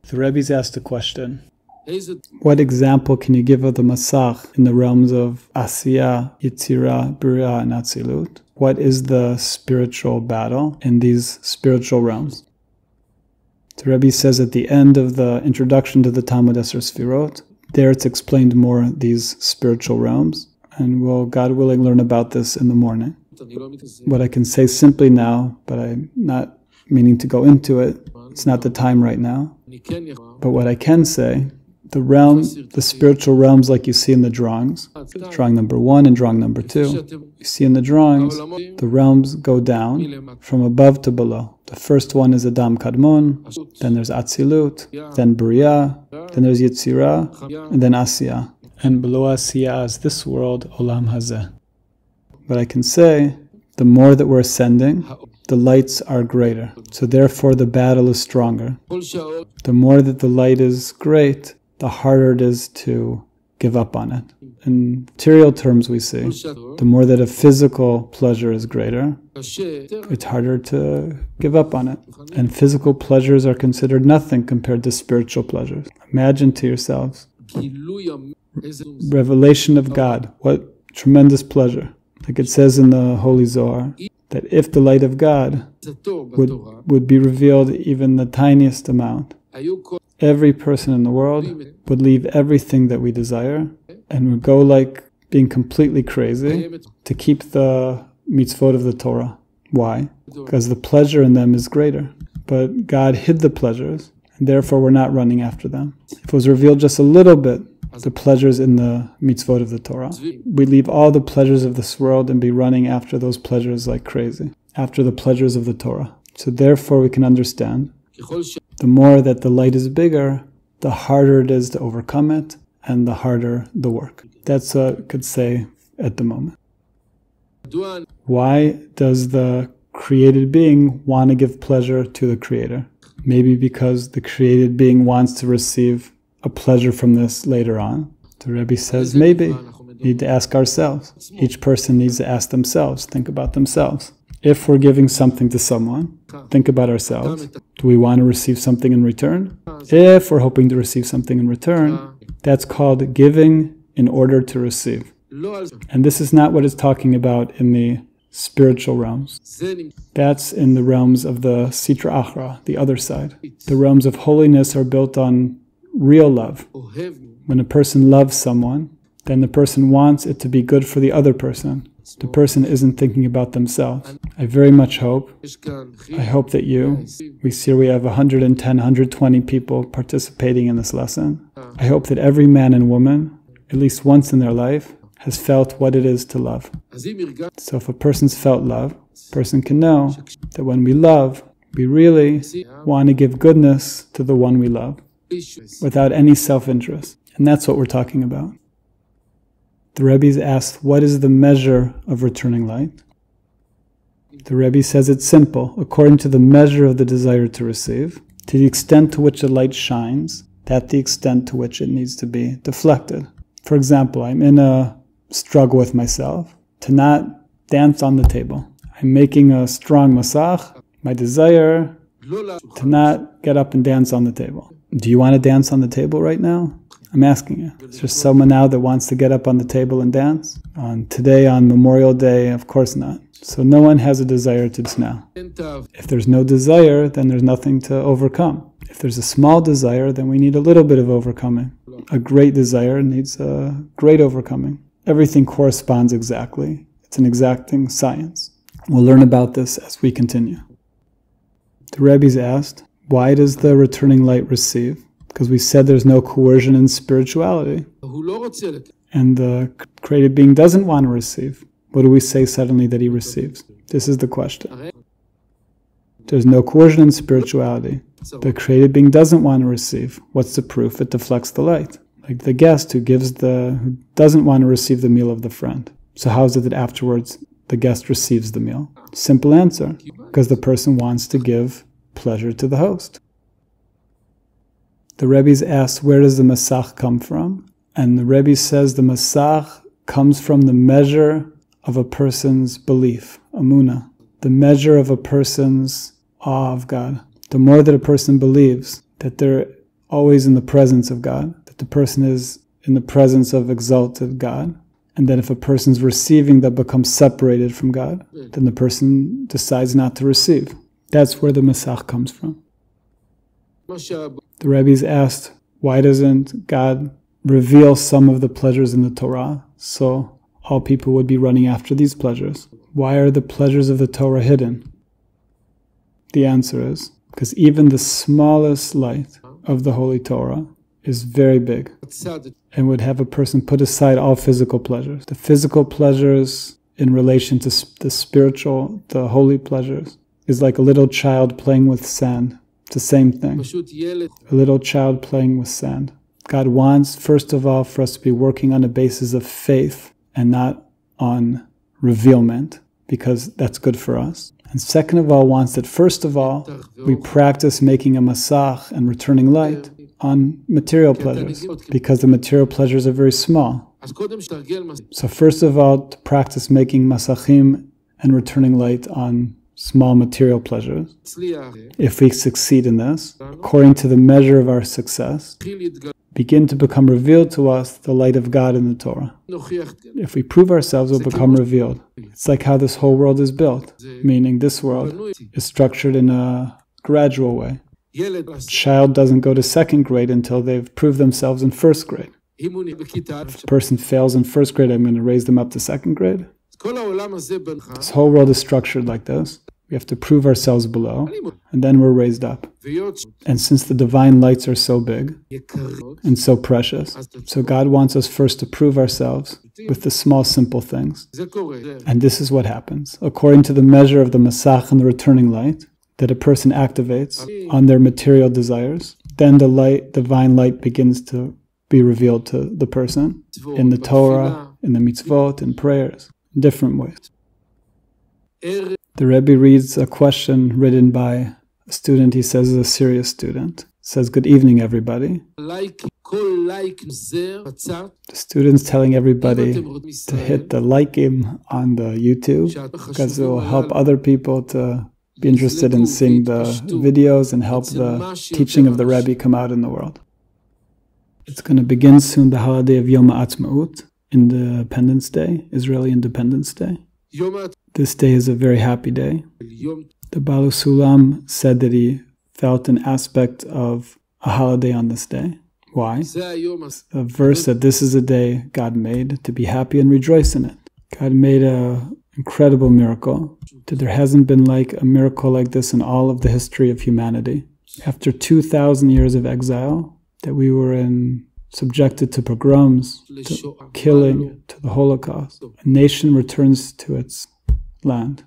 The Rebbe's asked a question. What example can you give of the Masach in the realms of Asiya, Yitzira, Bria, and Atzilut? What is the spiritual battle in these spiritual realms? The Rebbe says at the end of the introduction to the Talmud Eser Sfirot, there it's explained more these spiritual realms, and we'll, God willing, learn about this in the morning. What I can say simply now, but I'm not meaning to go into it, it's not the time right now, but what I can say, the spiritual realms like you see in the drawings, drawing number 1 and drawing number 2, you see in the drawings, the realms go down from above to below. The first one is Adam Kadmon, then there's Atzilut, then Bria, then there's Yitzira, and then Asiya. And below Asiya is this world, Olam Hazeh. But I can say, the more that we're ascending, the lights are greater. So therefore the battle is stronger. The more that the light is great, the harder it is to give up on it. In material terms we see, the more that a physical pleasure is greater, it's harder to give up on it. And physical pleasures are considered nothing compared to spiritual pleasures. Imagine to yourselves, revelation of God, what tremendous pleasure. Like it says in the Holy Zohar, that if the light of God would be revealed even the tiniest amount, every person in the world would leave everything that we desire and would go like being completely crazy to keep the mitzvot of the Torah. Why? Because the pleasure in them is greater. But God hid the pleasures, and therefore we're not running after them. If it was revealed just a little bit, the pleasures in the mitzvot of the Torah, we leave all the pleasures of this world and be running after those pleasures like crazy, after the pleasures of the Torah. So therefore we can understand, the more that the light is bigger, the harder it is to overcome it, and the harder the work. That's what I could say at the moment. Why does the created being want to give pleasure to the Creator? Maybe because the created being wants to receive a pleasure from this later on. The Rebbe says maybe. We need to ask ourselves. Each person needs to ask themselves, think about themselves. If we're giving something to someone, think about ourselves. Do we want to receive something in return? If we're hoping to receive something in return, that's called giving in order to receive. And this is not what it's talking about in the spiritual realms. That's in the realms of the Sitra Achra, the other side. The realms of holiness are built on real love. When a person loves someone, then the person wants it to be good for the other person. The person isn't thinking about themselves. I very much hope, that we see we have 110, 120 people participating in this lesson. I hope that every man and woman, at least once in their life, has felt what it is to love. So if a person's felt love, a person can know that when we love, we really want to give goodness to the one we love, without any self-interest. And that's what we're talking about. The Rebbe's asked, what is the measure of returning light? The Rebbe says it's simple. According to the measure of the desire to receive, to the extent to which the light shines, that's the extent to which it needs to be deflected. For example, I'm in a struggle with myself to not dance on the table. I'm making a strong masach, my desire to not get up and dance on the table. Do you want to dance on the table right now? I'm asking you. Is there someone now that wants to get up on the table and dance? Today, on Memorial Day, of course not. So no one has a desire to dance now. If there's no desire, then there's nothing to overcome. If there's a small desire, then we need a little bit of overcoming. A great desire needs a great overcoming. Everything corresponds exactly. It's an exacting science. We'll learn about this as we continue. The Rebbe's asked, why does the returning light receive? Because we said there's no coercion in spirituality. And the created being doesn't want to receive. What do we say suddenly that he receives? This is the question. There's no coercion in spirituality. The created being doesn't want to receive. What's the proof? It deflects the light. Like the guest who doesn't want to receive the meal of the friend. So how is it that afterwards the guest receives the meal? Simple answer. Because the person wants to give pleasure to the host. The Rebbe's asked, where does the Masach come from? And the Rebbe says the Masach comes from the measure of a person's belief, Amunah, the measure of a person's awe of God. The more that a person believes that there always in the presence of God, that the person is in the presence of exalted God, and that if a person's receiving that becomes separated from God, then the person decides not to receive. That's where the Masach comes from. The Rebbe's asked, why doesn't God reveal some of the pleasures in the Torah so all people would be running after these pleasures? Why are the pleasures of the Torah hidden? The answer is, because even the smallest light of the Holy Torah is very big and would have a person put aside all physical pleasures. The physical pleasures in relation to the spiritual, the holy pleasures, is like a little child playing with sand. It's the same thing. A little child playing with sand. God wants, first of all, for us to be working on a basis of faith and not on revealment, because that's good for us. And second of all, wants that first of all, we practice making a masach and returning light on material pleasures, because the material pleasures are very small. So first of all, to practice making masachim and returning light on small material pleasures. If we succeed in this, according to the measure of our success, begin to become revealed to us the light of God in the Torah. If we prove ourselves, we'll become revealed. It's like how this whole world is built, meaning this world is structured in a gradual way. A child doesn't go to second grade until they've proved themselves in first grade. If a person fails in first grade, I'm going to raise them up to second grade. This whole world is structured like this. We have to prove ourselves below, and then we're raised up. And since the divine lights are so big and so precious, so God wants us first to prove ourselves with the small, simple things. And this is what happens. According to the measure of the Masach and the returning light that a person activates on their material desires, then the light, divine light, begins to be revealed to the person in the Torah, in the mitzvot, in prayers, in different ways. The Rebbe reads a question written by a student. He says, is a serious student. Says, good evening, everybody. The student's telling everybody to hit the like-im on the YouTube, because it will help other people to be interested in seeing the videos and help the teaching of the Rebbe come out in the world. It's going to begin soon, the holiday of Yom Ha'atzmaut, Independence Day, Israeli Independence Day. This day is a very happy day. The Baal Sulam said that he felt an aspect of a holiday on this day. Why? The verse said this is a day God made to be happy and rejoice in it. God made an incredible miracle. There hasn't been like a miracle like this in all of the history of humanity. After 2,000 years of exile, that we were subjected to pogroms, to killing, to the Holocaust, a nation returns to its land.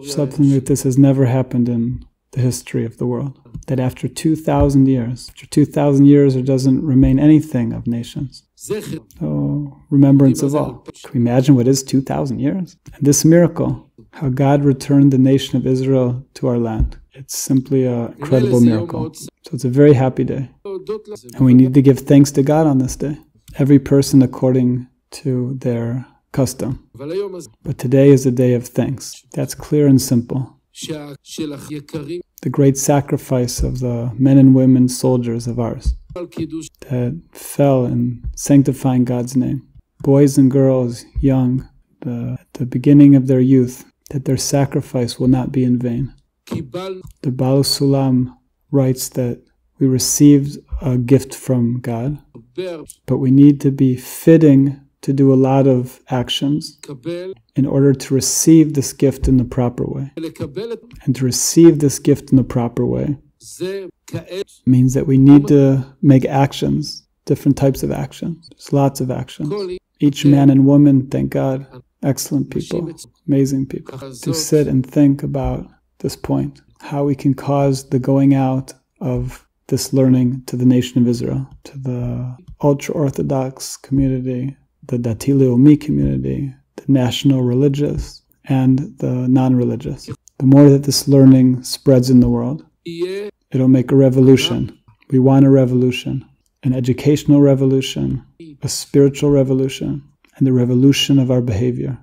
Something like this has never happened in the history of the world. That after 2,000 years, there doesn't remain anything of nations. So, remembrance of all. Can we imagine what is 2,000 years? And this miracle, how God returned the nation of Israel to our land. It's simply an incredible miracle. So it's a very happy day. And we need to give thanks to God on this day. Every person according to their custom. But today is a day of thanks. That's clear and simple. The great sacrifice of the men and women soldiers of ours that fell in sanctifying God's name. Boys and girls, young, at the beginning of their youth, that their sacrifice will not be in vain. The Baal Sulam writes that we received a gift from God, but we need to be fitting to do a lot of actions in order to receive this gift in the proper way. And to receive this gift in the proper way means that we need to make actions, different types of actions. There's lots of actions. Each man and woman, thank God, excellent people, amazing people, to sit and think about this point, how we can cause the going out of this learning to the nation of Israel, to the ultra-Orthodox community, the Dati Leumi community, the national religious, and the non-religious. The more that this learning spreads in the world, it'll make a revolution. We want a revolution, an educational revolution, a spiritual revolution, and the revolution of our behavior.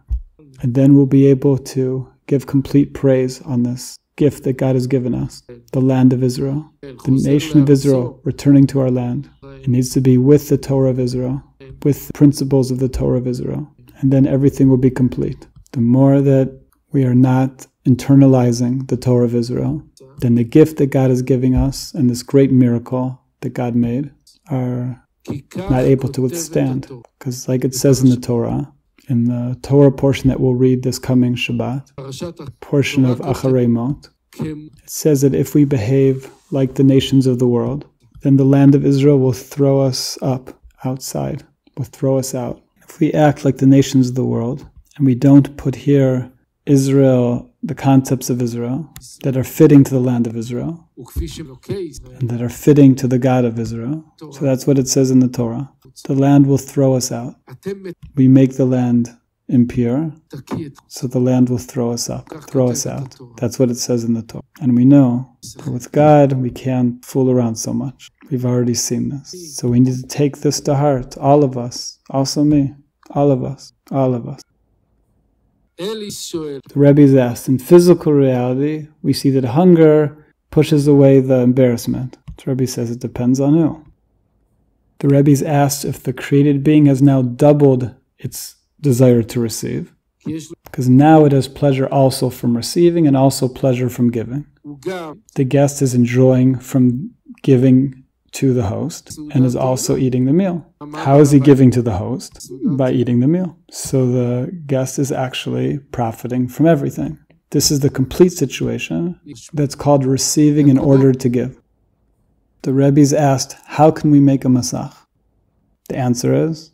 And then we'll be able to give complete praise on this gift that God has given us, the land of Israel, the nation of Israel returning to our land. It needs to be with the Torah of Israel, with the principles of the Torah of Israel, and then everything will be complete. The more that we are not internalizing the Torah of Israel, then the gift that God is giving us and this great miracle that God made are not able to withstand. Because like it says in the Torah portion that we'll read this coming Shabbat, portion of Acharei Mot, it says that if we behave like the nations of the world, then the land of Israel will throw us up outside, will throw us out. If we act like the nations of the world, and we don't put here Israel, the concepts of Israel, that are fitting to the land of Israel, and that are fitting to the God of Israel. So that's what it says in the Torah. The land will throw us out. We make the land impure, so the land will throw us up, throw us out. That's what it says in the Torah. And we know that with God, we can't fool around so much. We've already seen this. So we need to take this to heart, all of us, also me, all of us, all of us. The Rebbe is asked, in physical reality, we see that hunger pushes away the embarrassment. The Rebbe says it depends on who. The Rebbe is asked if the created being has now doubled its desire to receive, because now it has pleasure also from receiving and also pleasure from giving. The guest is enjoying from giving to the host and is also eating the meal. How is he giving to the host? By eating the meal. So the guest is actually profiting from everything. This is the complete situation that's called receiving in order to give. The Rebbe is asked, how can we make a Masach? The answer is,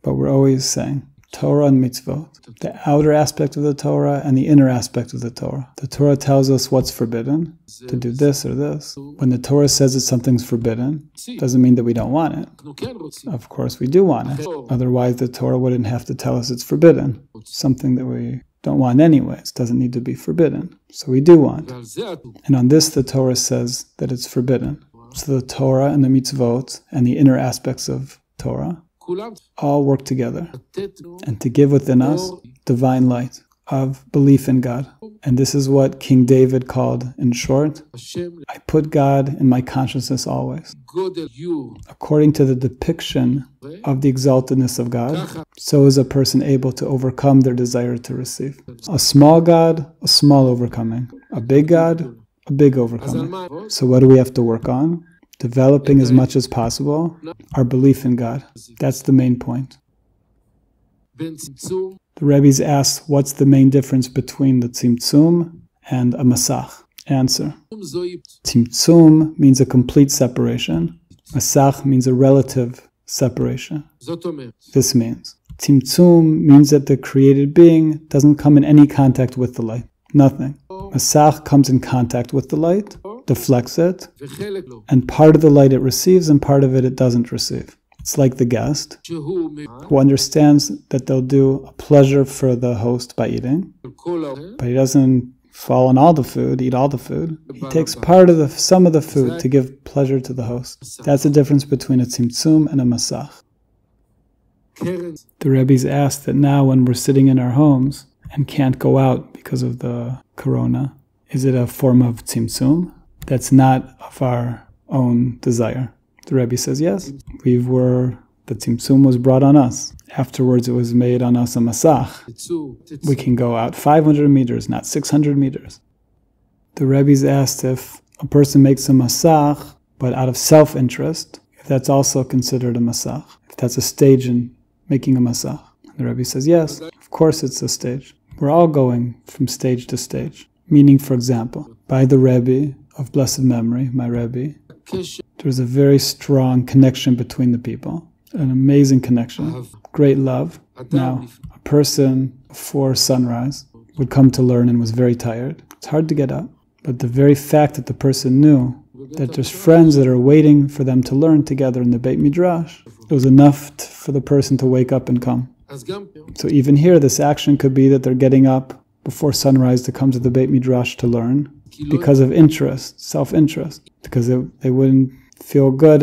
but we're always saying, Torah and mitzvot, the outer aspect of the Torah and the inner aspect of the Torah. The Torah tells us what's forbidden, to do this or this. When the Torah says that something's forbidden, doesn't mean that we don't want it. Of course we do want it. Otherwise the Torah wouldn't have to tell us it's forbidden. Something that we don't want anyways doesn't need to be forbidden. So we do want. And on this the Torah says that it's forbidden. So the Torah and the mitzvot and the inner aspects of Torah all work together and to give within us divine light of belief in God. And this is what King David called, in short, I put God in my consciousness always. According to the depiction of the exaltedness of God, so is a person able to overcome their desire to receive. A small God, a small overcoming. A big God, a big overcoming. So what do we have to work on? Developing as much as possible our belief in God. That's the main point. The Rebbe's asked, what's the main difference between the Tzimtzum and a Masach? Answer. Tzimtzum means a complete separation. Masach means a relative separation. This means Tzimtzum means that the created being doesn't come in any contact with the light. Nothing. Masach comes in contact with the light, deflects it, and part of the light it receives and part of it doesn't receive. It's like the guest who understands that they'll do a pleasure for the host by eating, but he doesn't fall on all the food, eat all the food. He takes some of the food to give pleasure to the host. That's the difference between a tzimtzum and a masach. The Rebbe's asked that now when we're sitting in our homes and can't go out because of the corona, is it a form of tzimtzum? That's not of our own desire. The Rebbe says yes. The tzimtzum was brought on us. Afterwards it was made on us a masach. We can go out 500 meters, not 600 meters. The Rebbe's asked if a person makes a masach, but out of self-interest, if that's also considered a masach. If that's a stage in making a masach. The Rebbe says yes, of course it's a stage. We're all going from stage to stage. Meaning, for example, by the Rebbe of blessed memory, my Rebbe, there's a very strong connection between the people. An amazing connection. Great love. Now, a person before sunrise would come to learn and was very tired. It's hard to get up. But the very fact that the person knew that there's friends that are waiting for them to learn together in the Beit Midrash, it was enough for the person to wake up and come. So even here, this action could be that they're getting up before sunrise to come to the Beit Midrash to learn because of interest, self-interest, because they wouldn't feel good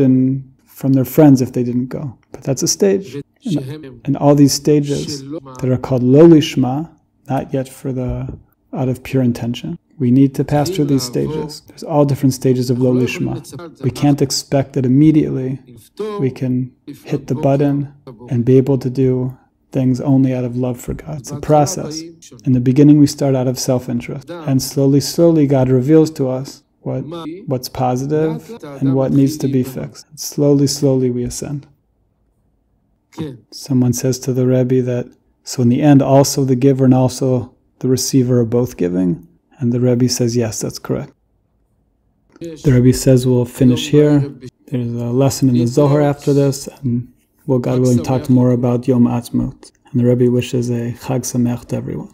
from their friends if they didn't go. But that's a stage. And all these stages that are called lo lishma, not yet out of pure intention, We need to pass through these stages. There's all different stages of Lo Lishma. We can't expect that immediately we can hit the button and be able to do things only out of love for God. It's a process. In the beginning, we start out of self-interest. And slowly, God reveals to us what's positive and what needs to be fixed. And slowly, we ascend. Someone says to the Rebbe that, so in the end, also the giver and also the receiver are both giving. And the Rebbe says, yes, that's correct. The Rebbe says we'll finish here. There's a lesson in the Zohar after this, and we'll, God willing, talk more about Yom Ha'atzmaut. And the Rebbe wishes a Chag Sameach to everyone.